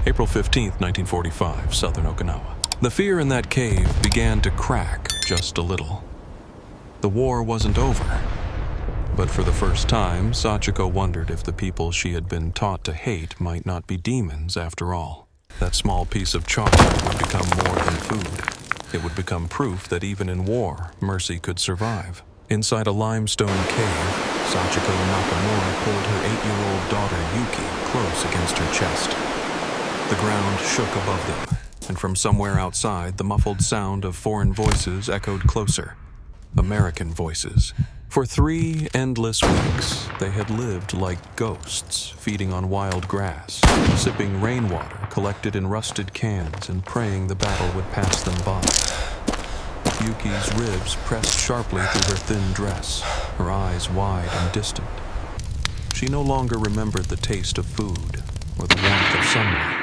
April 15, 1945, southern Okinawa. The fear in that cave began to crack just a little. The war wasn't over. But for the first time, Sachiko wondered if the people she had been taught to hate might not be demons after all. That small piece of chocolate would become more than food. It would become proof that even in war, mercy could survive. Inside a limestone cave, Sachiko Nakamura pulled her 8-year-old daughter Yuki close against her chest. The ground shook above them, and from somewhere outside, the muffled sound of foreign voices echoed closer. American voices. For 3 endless weeks, they had lived like ghosts, feeding on wild grass, sipping rainwater collected in rusted cans and praying the battle would pass them by. Yuki's ribs pressed sharply through her thin dress, her eyes wide and distant. She no longer remembered the taste of food or the warmth of sunlight.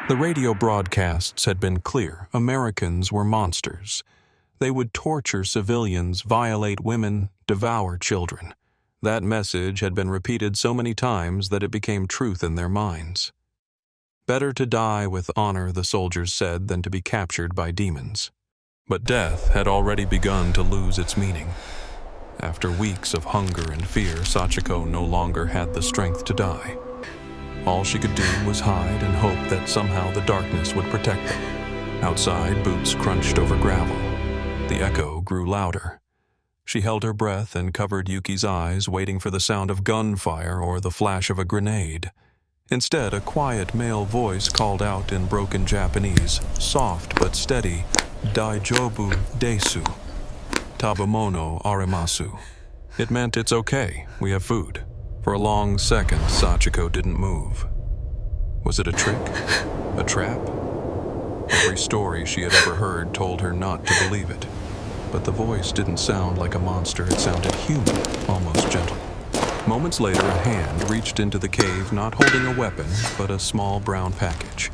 The radio broadcasts had been clear. Americans were monsters. They would torture civilians, violate women, devour children. That message had been repeated so many times that it became truth in their minds. Better to die with honor, the soldiers said, than to be captured by demons. But death had already begun to lose its meaning. After weeks of hunger and fear, Sachiko no longer had the strength to die. All she could do was hide and hope that somehow the darkness would protect them. Outside, boots crunched over gravel. The echo grew louder. She held her breath and covered Yuki's eyes, waiting for the sound of gunfire or the flash of a grenade. Instead, a quiet male voice called out in broken Japanese, soft but steady, "Daijobu desu. Tabemono arimasu." It meant it's okay, we have food. For a long second, Sachiko didn't move. Was it a trick? A trap? Every story she had ever heard told her not to believe it. But the voice didn't sound like a monster, it sounded human, almost gentle. Moments later, a hand reached into the cave, not holding a weapon, but a small brown package.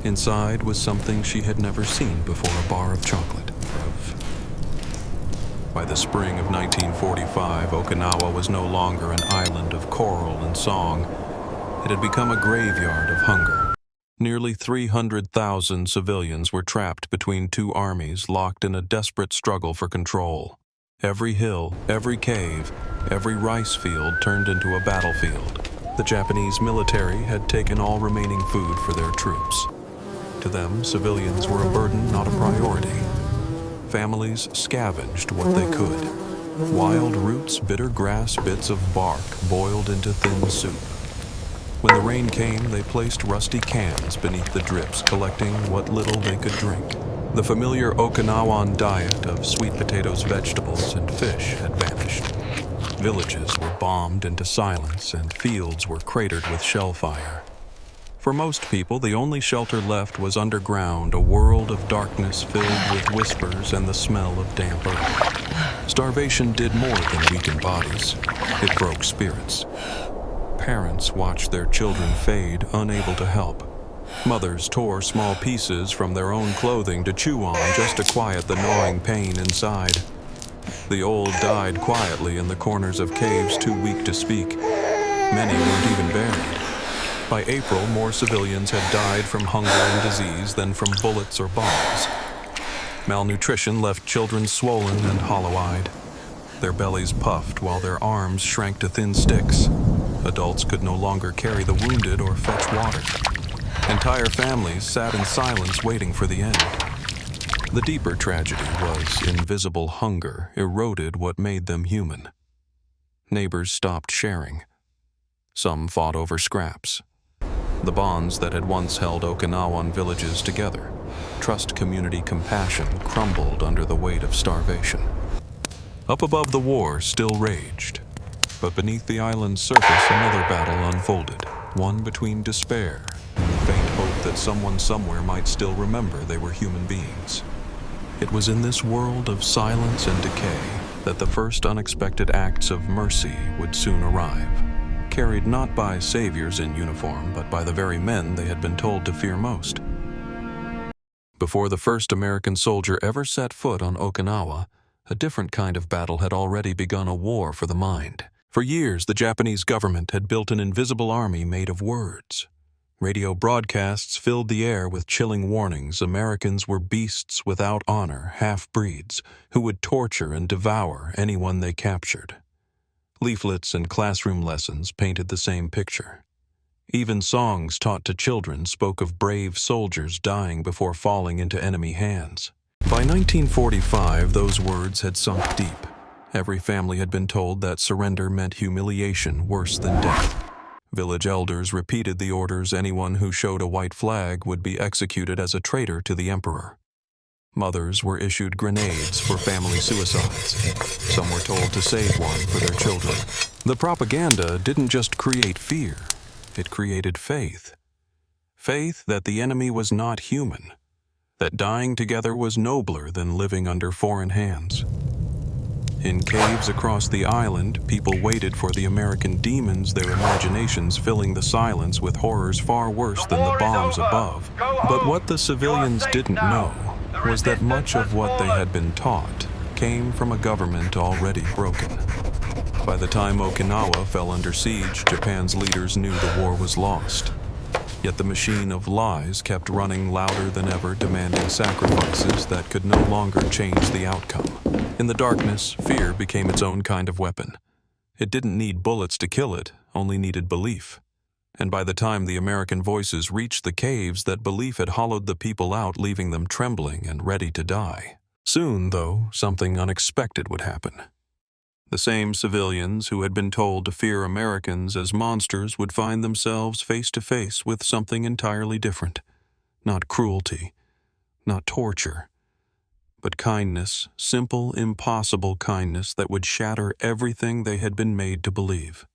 Inside was something she had never seen before, a bar of chocolate. By the spring of 1945, Okinawa was no longer an island of coral and song. It had become a graveyard of hunger. Nearly 300,000 civilians were trapped between 2 armies, locked in a desperate struggle for control. Every hill, every cave, every rice field turned into a battlefield. The Japanese military had taken all remaining food for their troops. To them, civilians were a burden, not a priority. Families scavenged what they could. Wild roots, bitter grass, bits of bark boiled into thin soup. When the rain came, they placed rusty cans beneath the drips, collecting what little they could drink. The familiar Okinawan diet of sweet potatoes, vegetables, and fish had vanished. Villages were bombed into silence, and fields were cratered with shell fire. For most people, the only shelter left was underground, a world of darkness filled with whispers and the smell of damp earth. Starvation did more than weaken bodies. It broke spirits. Parents watched their children fade, unable to help. Mothers tore small pieces from their own clothing to chew on just to quiet the gnawing pain inside. The old died quietly in the corners of caves too weak to speak. Many weren't even buried. By April, more civilians had died from hunger and disease than from bullets or bombs. Malnutrition left children swollen and hollow-eyed. Their bellies puffed while their arms shrank to thin sticks. Adults could no longer carry the wounded or fetch water. Entire families sat in silence waiting for the end. The deeper tragedy was invisible hunger eroded what made them human. Neighbors stopped sharing. Some fought over scraps. The bonds that had once held Okinawan villages together, trust, community, compassion, crumbled under the weight of starvation. Up above, the war still raged. But beneath the island's surface, another battle unfolded, one between despair and the faint hope that someone somewhere might still remember they were human beings. It was in this world of silence and decay that the first unexpected acts of mercy would soon arrive, carried not by saviors in uniform, but by the very men they had been told to fear most. Before the first American soldier ever set foot on Okinawa, a different kind of battle had already begun, a war for the mind. For years, the Japanese government had built an invisible army made of words. Radio broadcasts filled the air with chilling warnings Americans were beasts without honor, half-breeds, who would torture and devour anyone they captured. Leaflets and classroom lessons painted the same picture. Even songs taught to children spoke of brave soldiers dying before falling into enemy hands. By 1945, those words had sunk deep. Every family had been told that surrender meant humiliation worse than death. Village elders repeated the orders anyone who showed a white flag would be executed as a traitor to the emperor. Mothers were issued grenades for family suicides. Some were told to save one for their children. The propaganda didn't just create fear, it created faith. Faith that the enemy was not human, that dying together was nobler than living under foreign hands. In caves across the island, people waited for the American demons, their imaginations filling the silence with horrors far worse than the bombs above. But what the civilians didn't know was that much of what they had been taught came from a government already broken. By the time Okinawa fell under siege, Japan's leaders knew the war was lost. Yet the machine of lies kept running louder than ever, demanding sacrifices that could no longer change the outcome. In the darkness, fear became its own kind of weapon. It didn't need bullets to kill it, only needed belief. And by the time the American voices reached the caves, that belief had hollowed the people out, leaving them trembling and ready to die. Soon, though, something unexpected would happen. The same civilians who had been told to fear Americans as monsters would find themselves face to face with something entirely different. Not cruelty, not torture, but kindness, simple, impossible kindness that would shatter everything they had been made to believe.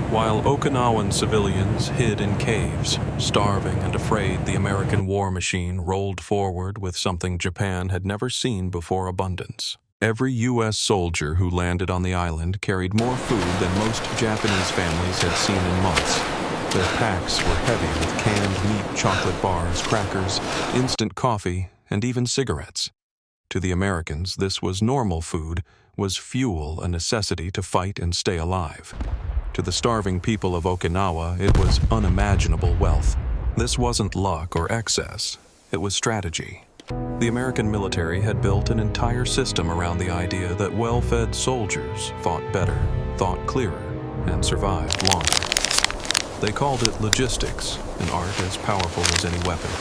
While Okinawan civilians hid in caves, starving and afraid, the American war machine rolled forward with something Japan had never seen before: abundance. Every U.S. soldier who landed on the island carried more food than most Japanese families had seen in months. Their packs were heavy with canned meat, chocolate bars, crackers, instant coffee, and even cigarettes. To the Americans, this was normal food, was fuel, a necessity to fight and stay alive. To the starving people of Okinawa, it was unimaginable wealth. This wasn't luck or excess, it was strategy. The American military had built an entire system around the idea that well-fed soldiers fought better, thought clearer, and survived longer. They called it logistics, an art as powerful as any weapon.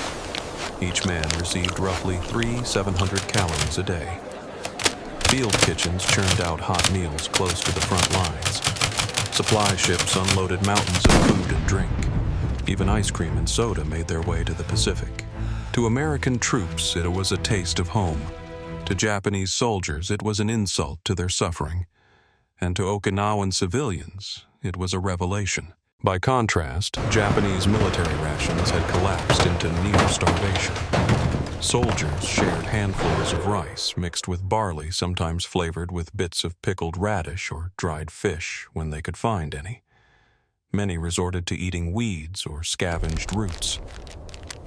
Each man received roughly 700 calories a day. Field kitchens churned out hot meals close to the front lines. Supply ships unloaded mountains of food and drink. Even ice cream and soda made their way to the Pacific. To American troops, it was a taste of home. To Japanese soldiers, it was an insult to their suffering. And to Okinawan civilians, it was a revelation. By contrast, Japanese military rations had collapsed into near starvation. Soldiers shared handfuls of rice mixed with barley, sometimes flavored with bits of pickled radish or dried fish when they could find any. Many resorted to eating weeds or scavenged roots.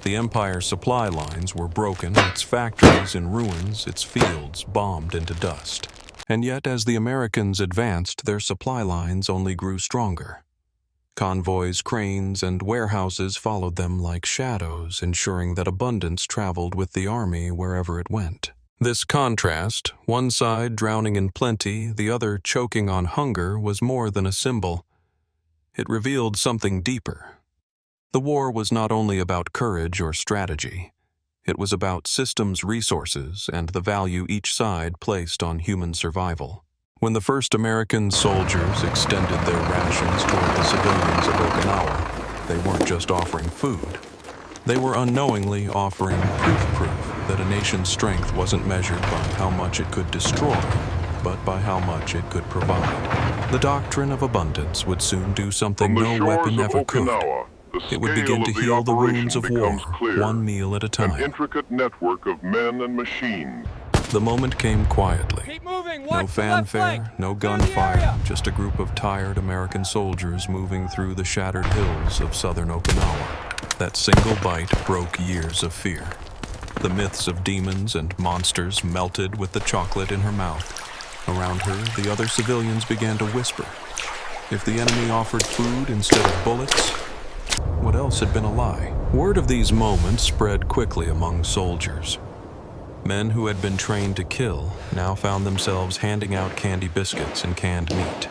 The empire's supply lines were broken, its factories in ruins, its fields bombed into dust. And yet, as the Americans advanced, their supply lines only grew stronger. Convoys, cranes, and warehouses followed them like shadows, ensuring that abundance traveled with the army wherever it went. This contrast, one side drowning in plenty, the other choking on hunger, was more than a symbol. It revealed something deeper. The war was not only about courage or strategy. It was about systems, resources, and the value each side placed on human survival. When the first American soldiers extended their rations toward the civilians of Okinawa, they weren't just offering food. They were unknowingly offering proof that a nation's strength wasn't measured by how much it could destroy, but by how much it could provide. The doctrine of abundance would soon do something no weapon ever could. It would begin to heal the wounds of war, one meal at a time. An intricate network of men and machines. The moment came quietly. Keep moving. No fanfare, no gunfire, just a group of tired American soldiers moving through the shattered hills of southern Okinawa. That single bite broke years of fear. The myths of demons and monsters melted with the chocolate in her mouth. Around her, the other civilians began to whisper. If the enemy offered food instead of bullets, what else had been a lie? Word of these moments spread quickly among soldiers. Men who had been trained to kill now found themselves handing out candy biscuits and canned meat.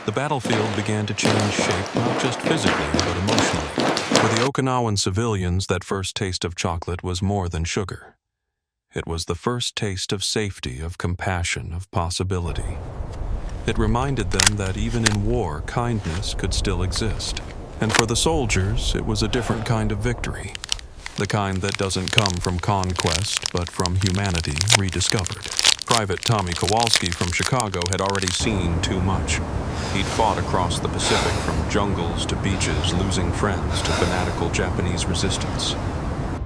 The battlefield began to change shape, not just physically, but emotionally. For the Okinawan civilians, that first taste of chocolate was more than sugar. It was the first taste of safety, of compassion, of possibility. It reminded them that even in war, kindness could still exist. And for the soldiers, it was a different kind of victory. The kind that doesn't come from conquest, but from humanity rediscovered. Private Tommy Kowalski from Chicago had already seen too much. He'd fought across the Pacific from jungles to beaches, losing friends to fanatical Japanese resistance.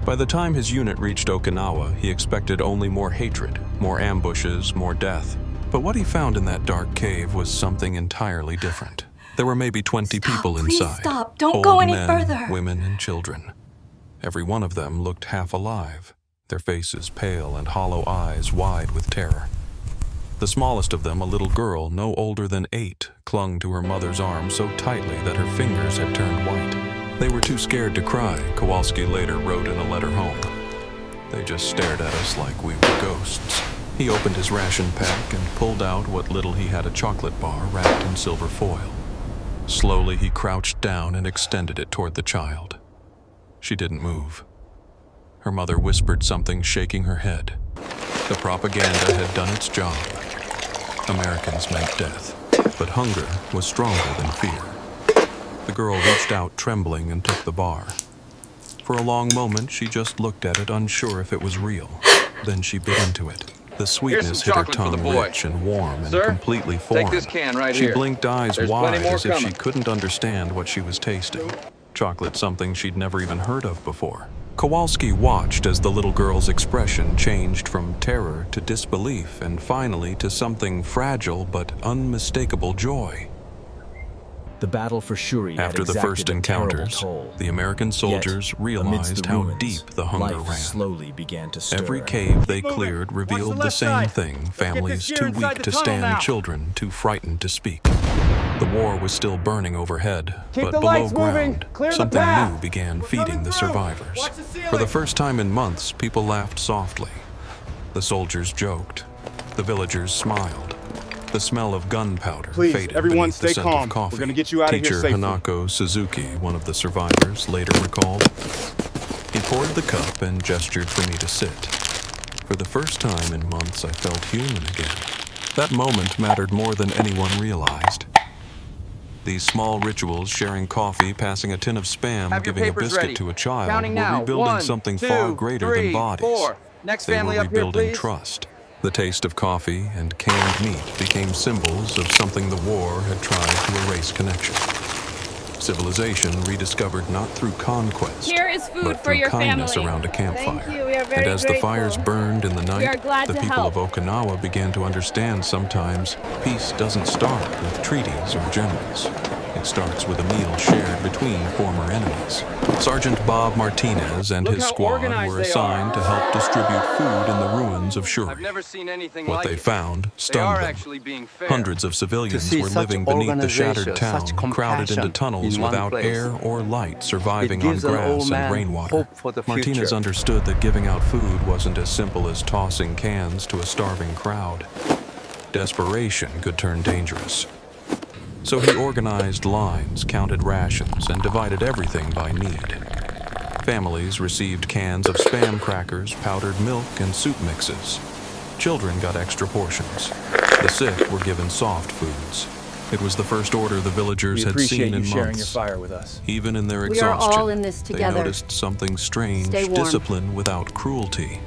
By the time his unit reached Okinawa, he expected only more hatred, more ambushes, more death. But what he found in that dark cave was something entirely different. There were maybe 20 people please inside. Stop. Don't Old go any men, further. Women and children. Every one of them looked half alive, their faces pale and hollow eyes wide with terror. The smallest of them, a little girl no older than 8, clung to her mother's arm so tightly that her fingers had turned white. They were too scared to cry, Kowalski later wrote in a letter home. They just stared at us like we were ghosts. He opened his ration pack and pulled out what little he had, a chocolate bar wrapped in silver foil. Slowly he crouched down and extended it toward the child. She didn't move. Her mother whispered something, shaking her head. The propaganda had done its job. Americans meant death, but hunger was stronger than fear. The girl reached out, trembling, and took the bar. For a long moment, she just looked at it, unsure if it was real. Then she bit into it. The sweetness hit her tongue, rich and warm and completely foreign. Take this can right She here. blinked eyes There's wide plenty more as if she coming. couldn't understand what she was tasting. Chocolate, something she'd never even heard of before. Kowalski watched as the little girl's expression changed from terror to disbelief and finally to something fragile but unmistakable joy. The battle for Shuri had After the exacted first a terrible encounters, toll. the American soldiers Yet, realized amidst the how ruins, deep the hunger life ran. slowly began to stir. Every cave they cleared revealed the same thing, families too weak to stand, children too frightened to speak. The war was still burning overhead, but below ground, something new began feeding the survivors. For the first time in months, people laughed softly. The soldiers joked. The villagers smiled. The smell of gunpowder faded everyone, beneath the stay scent calm. of coffee. We're gonna get you out of here Teacher safely. Hanako Suzuki, one of the survivors, later recalled. He poured the cup and gestured for me to sit. For the first time in months, I felt human again. That moment mattered more than anyone realized. These small rituals, sharing coffee, passing a tin of Spam, Have your giving a papers biscuit ready. to a child, Counting were now. rebuilding 1, something 2, far greater 3, than bodies. 4. Next They family were up here, rebuilding please. trust. The taste of coffee and canned meat became symbols of something the war had tried to erase connection. Civilization rediscovered not through conquest, Here is food but for through your kindness family. around a campfire. Thank you. We are very And as the grateful. fires burned in the We are night, glad the to people help. of Okinawa began to understand sometimes peace doesn't start with treaties or generals. It starts with a meal shared between former enemies. Sergeant Bob Martinez and Look his how squad organized were they assigned to help distribute food in the ruins of I've Shuri. never seen anything What like they it. found They are stunned them. actually being fair. Hundreds of civilians see were such living beneath the shattered organization, town, such crowded into compassion tunnels in one without place. air or light, surviving It on gives an grass old and man rainwater. hope for the Martinez future. understood that giving out food wasn't as simple as tossing cans to a starving crowd. Desperation could turn dangerous. So he organized lines, counted rations, and divided everything by need. Families received cans of Spam crackers, powdered milk, and soup mixes. Children got extra portions. The sick were given soft foods. It was the first order the villagers We had appreciate seen you in sharing months. your fire with us. Even in their We are exhaustion, all in this they together. noticed something strange, Stay warm. discipline without cruelty.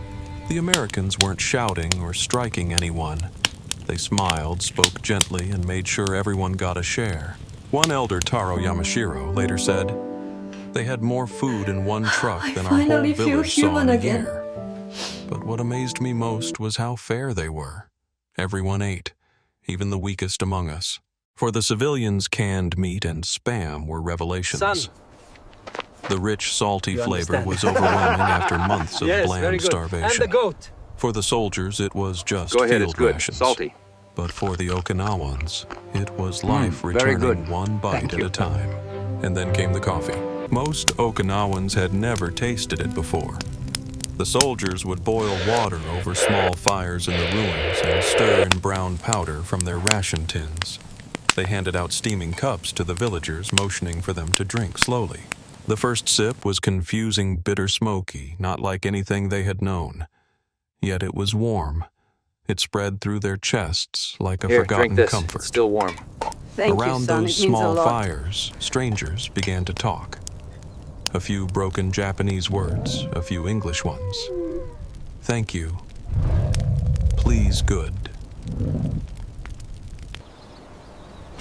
The Americans weren't shouting or striking anyone. They smiled, spoke gently, and made sure everyone got a share. One elder, Taro Yamashiro, later said, "They had more food in one truck I than our whole finally feel village saw human in a again." year." But what amazed me most was how fair they were. Everyone ate, even the weakest among us. For the civilians, canned meat and Spam were revelations. Son. The rich, salty You flavor understand? was overwhelming after months of Yes, bland very good. starvation. And the goat. For the soldiers, it was just Go ahead, field it's good. rations. Salty. But for the Okinawans, it was life very returning good. one bite Thank at you. a time. And then came the coffee. Most Okinawans had never tasted it before. The soldiers would boil water over small fires in the ruins and stir in brown powder from their ration tins. They handed out steaming cups to the villagers, motioning for them to drink slowly. The first sip was confusing, bitter, smoky, not like anything they had known. Yet it was warm. It spread through their chests like a Here, forgotten drink this. comfort. It's still warm. Thank Around you, son. those It means a small lot. fires, strangers began to talk. A few broken Japanese words, a few English ones. Thank you. Please, good.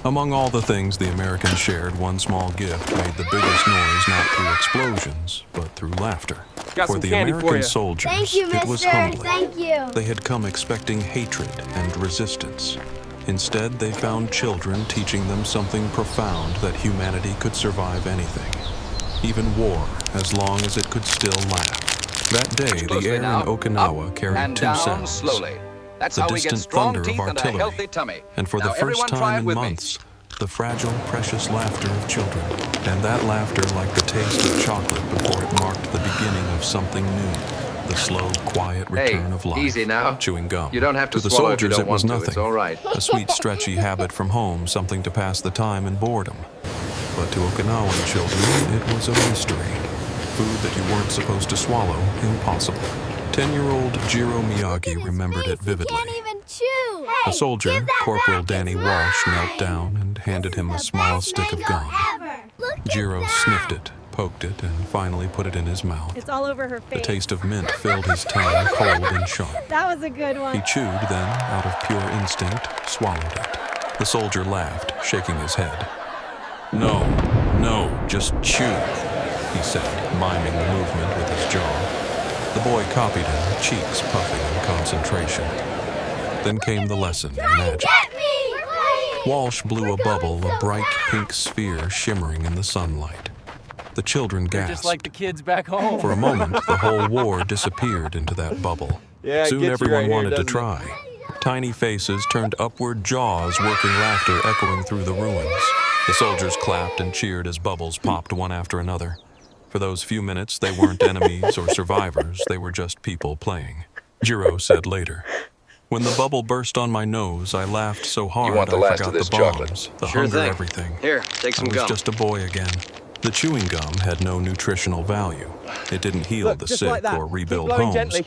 Among all the things the Americans shared, one small gift made the biggest noise not through explosions, but through laughter. Got For some the candy for American you. soldiers, Thank you, it was mister. humbling. Thank you. They had come expecting hatred and resistance. Instead, they found children teaching them something profound, that humanity could survive anything, even war, as long as it could still laugh. That day, the Closely air now. in Okinawa Up carried and two down sounds. slowly. That's The how we get distant strong thunder of teeth and a artillery, healthy tummy. and for Now the first everyone try time it in with me. months, the fragile, precious laughter of children. And that laughter, like the taste of chocolate before it marked the beginning of something new, the slow, quiet return of life. easy now. Chewing gum. You don't have to the swallow if you soldiers, don't it was want to. nothing. It's all right. A sweet, stretchy habit from home, something to pass the time in boredom. But to Okinawan children, it was a mystery. Food that you weren't supposed to swallow, impossible. 10-year-old Jiro Miyagi remembered it vividly. He can't even chew. A soldier, Corporal Danny Walsh, knelt down and handed him a small stick of gum. Jiro sniffed it, poked it, and finally put it in his mouth. It's all over her face. The taste of mint filled his tongue, cold and sharp. That was a good one. He chewed, then, out of pure instinct, swallowed it. The soldier laughed, shaking his head. No, just chew, he said, miming the movement with his jaw. The boy copied him, cheeks puffing in concentration. Then came the lesson in magic. Get me! We're playing. Walsh blew a bubble, a bright pink sphere shimmering in the sunlight. The children gasped. Just like the kids back home. For a moment, the whole war disappeared into that bubble. Yeah, it Soon gets you everyone right here, wanted to doesn't it? try. Tiny faces turned upward, jaws working laughter echoing through the ruins. The soldiers clapped and cheered as bubbles popped one after another. For those few minutes, they weren't enemies or survivors, they were just people playing. Jiro said later, "When the bubble burst on my nose, I laughed so hard want the I last forgot of this the chocolate? bombs, the Sure hunger, thing. everything. Here, take some I was gum. just a boy again." The chewing gum had no nutritional value. It didn't heal Look, the just sick like that. or Keep rebuild blowing homes, gently.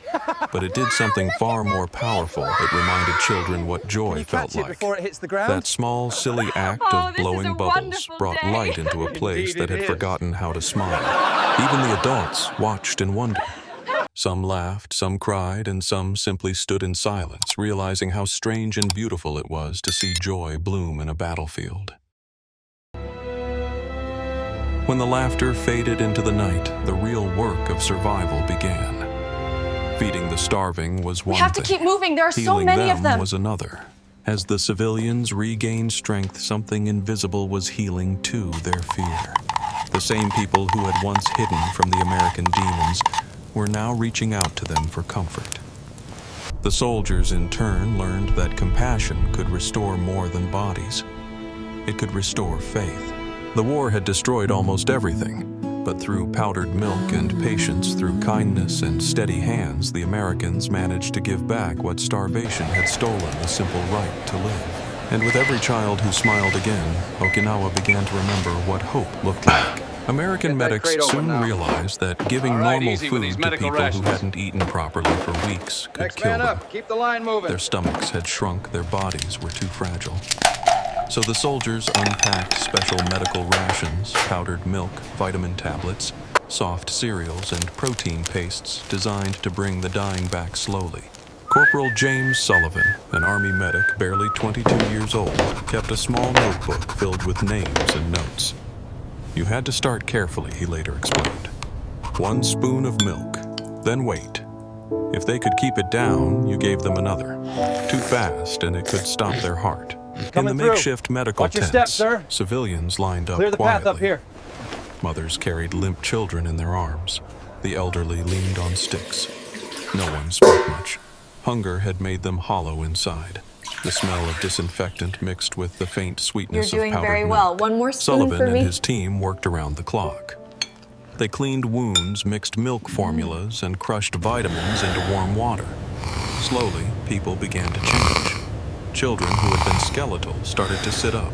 but it did something far more powerful. It reminded children what joy You felt catch it like. before it hits the ground. That small, silly act Oh, of this is blowing a bubbles wonderful brought day. light into a place Indeed that it had is. forgotten how to smile. Even the adults watched in wonder. Some laughed, some cried, and some simply stood in silence, realizing how strange and beautiful it was to see joy bloom in a battlefield. When the laughter faded into the night, the real work of survival began. Feeding the starving was one We have to thing. keep moving. There are so Healing many them of them. was another. As the civilians regained strength, something invisible was healing too their fear. The same people who had once hidden from the American demons were now reaching out to them for comfort. The soldiers, in turn, learned that compassion could restore more than bodies. It could restore faith. The war had destroyed almost everything, but through powdered milk and patience, through kindness and steady hands, the Americans managed to give back what starvation had stolen, the simple right to live. And with every child who smiled again, Okinawa began to remember what hope looked like. American Get that medics crate open soon now. realized that giving All right, normal easy with food these to medical people rations. who hadn't eaten properly for weeks could Next kill man them. up. Keep the line moving. Their stomachs had shrunk, their bodies were too fragile. So the soldiers unpacked special medical rations, powdered milk, vitamin tablets, soft cereals, and protein pastes designed to bring the dying back slowly. Corporal James Sullivan, an Army medic barely 22 years old, kept a small notebook filled with names and notes. You had to start carefully, he later explained. 1 spoon of milk, then wait. If they could keep it down, you gave them another. Too fast, and it could stop their heart. In Coming the through. makeshift medical Watch your tents, steps, sir. civilians lined up Clear the quietly. path up here. Mothers carried limp children in their arms. The elderly leaned on sticks. No one spoke much. Hunger had made them hollow inside. The smell of disinfectant mixed with the faint sweetness You're of doing powdered very milk. well. One more spoon Sullivan for and me. his team worked around the clock. They cleaned wounds, mixed milk formulas, and crushed vitamins into warm water. Slowly, people began to change. Children who had been skeletal started to sit up.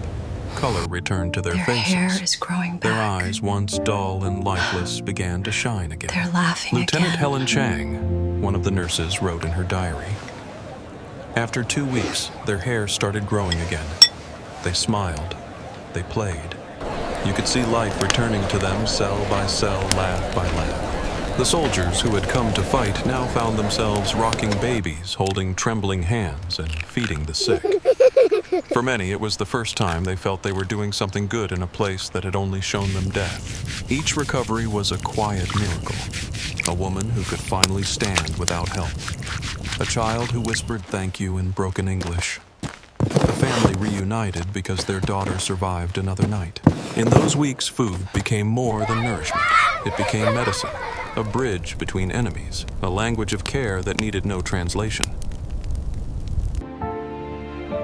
Color returned to their faces. hair is growing back. Their eyes, once dull and lifeless, began to shine again. They're laughing Lieutenant again. Helen Chang, one of the nurses, wrote in her diary. After 2 weeks, their hair started growing again. They smiled. They played. You could see life returning to them cell by cell, laugh by laugh. The soldiers who had come to fight now found themselves rocking babies, holding trembling hands, and feeding the sick. For many, it was the first time they felt they were doing something good in a place that had only shown them death. Each recovery was a quiet miracle. A woman who could finally stand without help. A child who whispered thank you in broken English. The family reunited because their daughter survived another night. In those weeks, food became more than nourishment. It became medicine, a bridge between enemies, a language of care that needed no translation.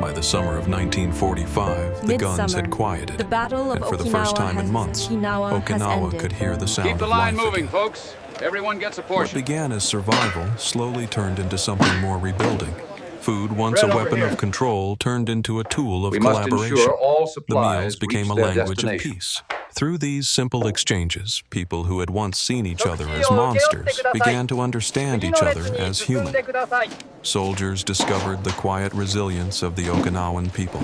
By the summer of 1945, the guns had quieted, The Battle of and for the first time in Okinawa months, has Okinawa ended. could hear the sound Keep the of line life moving, again. folks. Everyone gets a What portion. began as survival slowly turned into something more rebuilding. Food, once a weapon of control, turned into a tool of We must collaboration. ensure all The supplies meals became reach a their language of destination. peace. Through these simple exchanges, people who had once seen each other as monsters began to understand each other as human. Soldiers discovered the quiet resilience of the Okinawan people.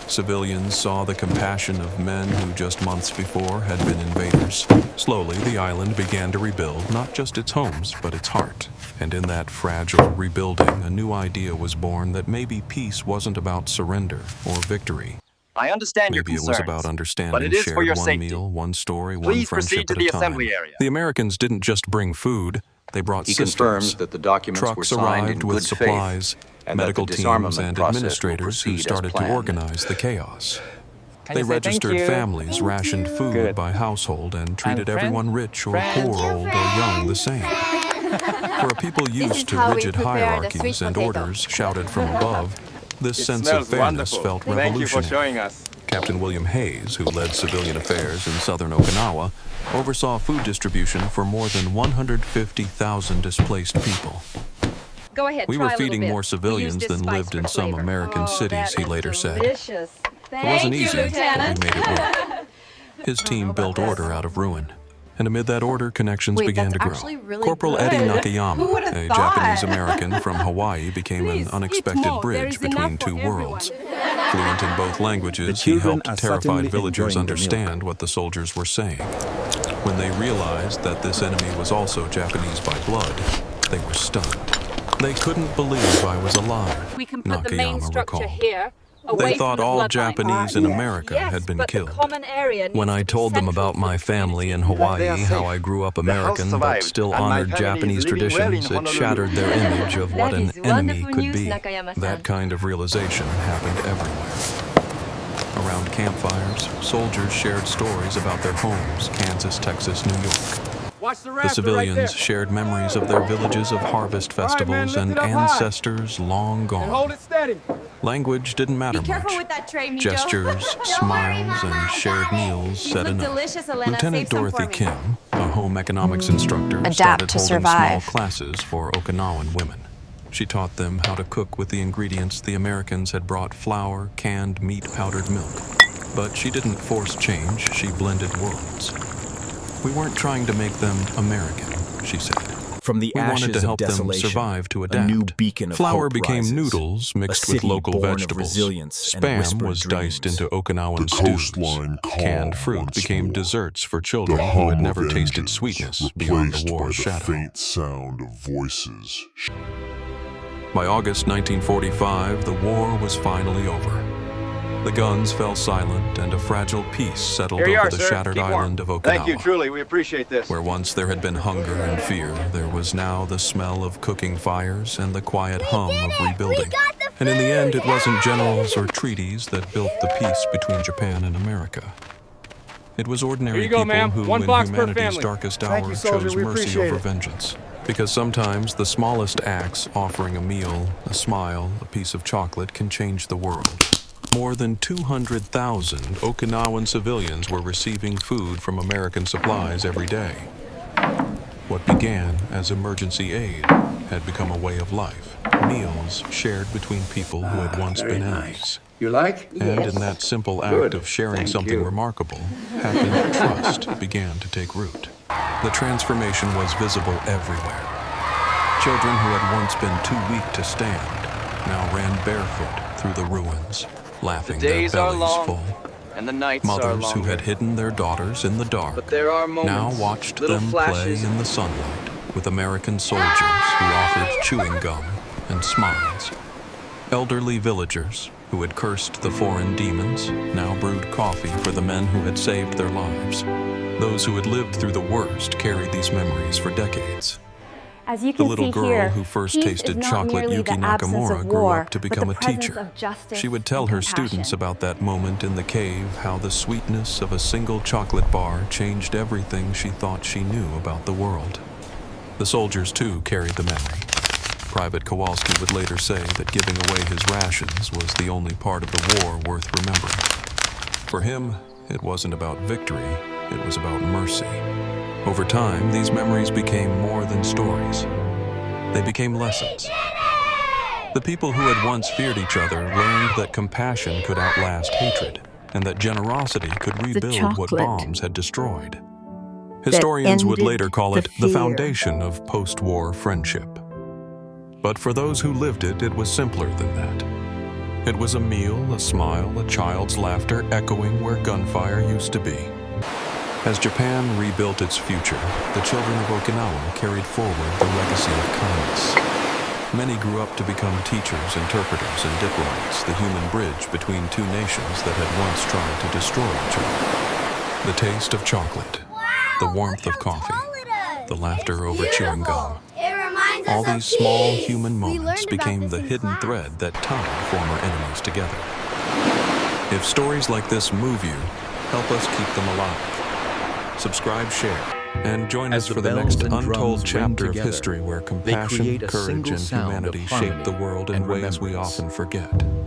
Civilians saw the compassion of men who just months before had been invaders. Slowly, the island began to rebuild not just its homes, but its heart. And in that fragile rebuilding, a new idea was born that maybe peace wasn't about surrender or victory. I understand your Maybe it concerns, was about but understanding it is for shared your one safety. meal, one story, one Please friendship proceed to at the a time. assembly area. The Americans didn't just bring food, they brought He systems. confirms that the documents were Trucks signed arrived in with good supplies, faith, and medical that the teams disarmament and process will administrators who proceed as started to planned. organize the chaos. Can They you say thank registered you? families, rationed food Good. by household, and treated friends? everyone rich or Friends? poor, old or young the same. For a people used to how we rigid prepare the hierarchies sweet and potato. orders shouted from above, this sense of fairness felt revolutionary. us. Captain William Hayes, who led civilian affairs in southern Okinawa, oversaw food distribution for more than 150,000 displaced people. Go ahead, We try were a little feeding bit. more We civilians used than this spice lived for in some flavor. American cities, he later said. Delicious. It wasn't easy, but we made it work. His team built order out of ruin. And amid that order, connections Wait, began to that's grow. actually really Corporal good. Eddie Who Nakayama, would've a thought? Japanese-American from Hawaii, became Please, an eat unexpected more. There bridge is enough between for two everyone. worlds. Fluent in both languages, The he children helped are terrified certainly villagers enjoying the milk. understand what the soldiers were saying. When they realized that this enemy was also Japanese by blood, they were stunned. They couldn't believe I was alive, We can put the main Nakayama structure recalled. here, away They from thought the all bloodline. Japanese in America Yes, had been but killed. The common area When needs I to be told them central about to my the family in community. Hawaii, They are how safe. I grew up The house American but survived, still and my honored family is Japanese living well in traditions, it Honolulu. shattered their image of what That an is enemy wonderful could news, be. Nakayama-san. That kind of realization happened everywhere. Around campfires, soldiers shared stories about their homes, Kansas, Texas, New York. Watch the The rafter civilians right there. shared memories of their villages of harvest festivals lift and it up high. ancestors long And gone. hold it steady. Language didn't matter Be careful much. with that tray, Mijo. Gestures, smiles, and shared meals These said look enough. delicious, Elena. Lieutenant Save some Dorothy for me. Kim, a home economics instructor, Adapt started to holding survive. small classes for Okinawan women. She taught them how to cook with the ingredients the Americans had brought: flour, canned meat, powdered milk. But she didn't force change, she blended worlds. We weren't trying to make them American, she said. From the We ashes wanted to help of them desolation, survive to a adapt. new beacon of Flour hope became rises. noodles A mixed with city local born of vegetables. resilience and Spam whispered was diced dreams. into Okinawan The stews. coastline calm Canned fruit once became more. desserts for The children who hum had of never tasted engines sweetness beyond replaced the by war's the shadow. faint sound of voices. By August 1945, the war was finally over. The guns fell silent, and a fragile peace settled Here you over are, the sir. shattered Keep warm. island of Okinawa. Thank you, truly. We appreciate this. Where once there had been hunger and fear, there was now the smell of cooking fires and the quiet hum of rebuilding. got the And in the end, it food! wasn't generals or treaties that built the peace between Japan and America. It was ordinary Here you go, people ma'am. who, One in box per humanity's family. darkest Thank hour, you, soldier. chose We mercy appreciate over it. vengeance. Because sometimes the smallest acts, offering a meal, a smile, a piece of chocolate, can change the world. More than 200,000 Okinawan civilians were receiving food from American supplies every day. What began as emergency aid had become a way of life. Meals shared between people who had once been enemies. You like? And in that simple act Good. of sharing Thank something you. remarkable, happy trust began to take root. The transformation was visible everywhere. Children who had once been too weak to stand now ran barefoot through the ruins, laughing The their days are bellies long, full. and the nights are Mothers who longer. had hidden their daughters in the dark But there are now moments, watched little them flashes. play in the sunlight with American soldiers who offered chewing gum and smiles. Elderly villagers who had cursed the foreign demons now brewed coffee for the men who had saved their lives. Those who had lived through the worst carried these memories for decades. As you The can little see girl here, who first peace tasted is not chocolate, merely Yuki the absence Nakamura, of grew war, up to but become the a presence teacher. of justice She would tell and her compassion. students about that moment in the cave, how the sweetness of a single chocolate bar changed everything she thought she knew about the world. The soldiers, too, carried the memory. Private Kowalski would later say that giving away his rations was the only part of the war worth remembering. For him, it wasn't about victory, it was about mercy. Over time, these memories became more than stories. They became lessons. The people who had once feared each other learned that compassion could outlast hatred, and that generosity could rebuild what chocolate bombs had destroyed. Historians would ended later call the it the fear. foundation of post-war friendship. But for those who lived it, it was simpler than that. It was a meal, a smile, a child's laughter echoing where gunfire used to be. As Japan rebuilt its future, the children of Okinawa carried forward the legacy of kindness. Many grew up to become teachers, interpreters, and diplomats, the human bridge between two nations that had once tried to destroy each other. The taste of chocolate, the warmth of coffee, the laughter over chewing gum. All these small human moments became the hidden thread that tied former enemies together. If stories like this move you, help us keep them alive. Subscribe, share, and join us As the for the bells next and drums untold ring chapter of together, history where they compassion, create a courage, single and sound of humanity harmony shape the world in and ways we remembrance. often forget.